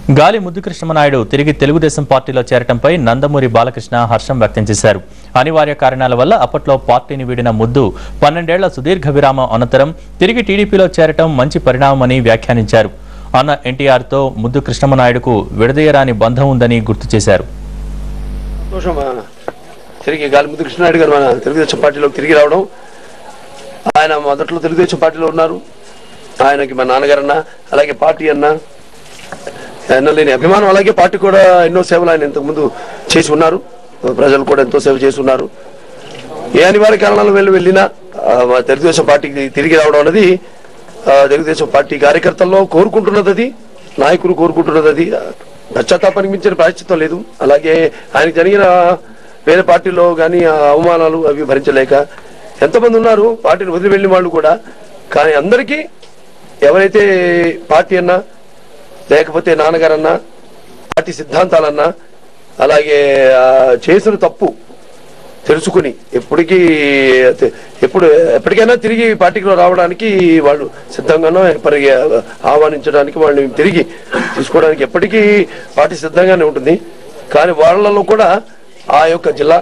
గాలి ముద్దుకృష్ణమనాయుడు తిరిగి తెలుగుదేశం పార్టీలో చేరటంపై నందమూరి బాలకృష్ణ హర్షం వ్యక్తం చేశారు. అనివార్య కారణాల వల్ల అప్పట్లో పార్టీని వీడిన ముద్దు 12 ఏళ్ల సుదీర్ఘ విరామం అనంతరం తిరిగి టీడీపీలో చేరటం మంచి పరిణామమని వ్యాఖ్యానించారు. అన్న ఎన్టీఆర్తో ముద్దుకృష్ణమనాయుడుకు విడదీయరాని బంధం ఉందని గుర్తు చేశారు. తిరిగి గాలి ముద్దుకృష్ణనాయుడు గారు మన తెలుగుదేశం పార్టీలోకి తిరిగి రావడం, ఆయన మొదట్లో తెలుగుదేశం పార్టీలో ఉన్నారు. ఆయనకి మా నాన్నగారన్న, అలాగే పార్టీ అన్న ఎన్నలేని అభిమానం, అలాగే పార్టీ కూడా ఎన్నో సేవలు ఆయన ఇంతకుముందు చేసి ఉన్నారు. ప్రజలు కూడా ఎంతో సేవ చేసి ఉన్నారు. ఏ అనివార్య కారణాల వెళ్ళినా తెలుగుదేశం పార్టీకి తిరిగి రావడం అనేది తెలుగుదేశం పార్టీ కార్యకర్తల్లో కోరుకుంటున్నది, అది నాయకులు కోరుకుంటున్నది. అది పశ్చాత్తాపానికి మించిన ప్రాయశ్చిత్తం లేదు. అలాగే ఆయనకు జరిగిన వేరే పార్టీలో కానీ అవమానాలు అవి భరించలేక ఎంతమంది ఉన్నారు పార్టీని వదిలి వెళ్ళిన వాళ్ళు కూడా. కానీ అందరికీ ఎవరైతే పార్టీ అన్నా, లేకపోతే నాన్నగారన్నా, పార్టీ సిద్ధాంతాలన్నా, అలాగే చేసిన తప్పు తెలుసుకుని ఎప్పటికైనా తిరిగి పార్టీలో రావడానికి వాళ్ళు సిద్ధంగానో ఆహ్వానించడానికి, వాళ్ళని తిరిగి తీసుకోవడానికి ఎప్పటికీ పార్టీ సిద్ధంగానే ఉంటుంది. కానీ వాళ్ళలో కూడా ఆ యొక్క జిల్లా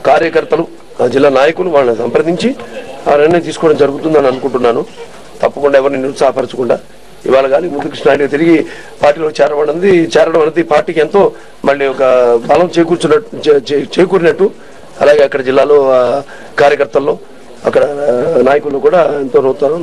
కార్యకర్తలు, ఆ జిల్లా నాయకులు వాళ్ళని సంప్రదించి ఆ నిర్ణయం తీసుకోవడం జరుగుతుందని అనుకుంటున్నాను. తప్పకుండా ఎవరిని నిరుత్సాహపరచకుండా ఇవాళ కానీ ముద్దుకృష్ణనాయుడు తిరిగి పార్టీలో చేరడం అనేది పార్టీకి ఎంతో మళ్ళీ ఒక బలం చేకూరినట్టు, అలాగే అక్కడ జిల్లాలో కార్యకర్తల్లో, అక్కడ నాయకులు కూడా ఎంతో నూతన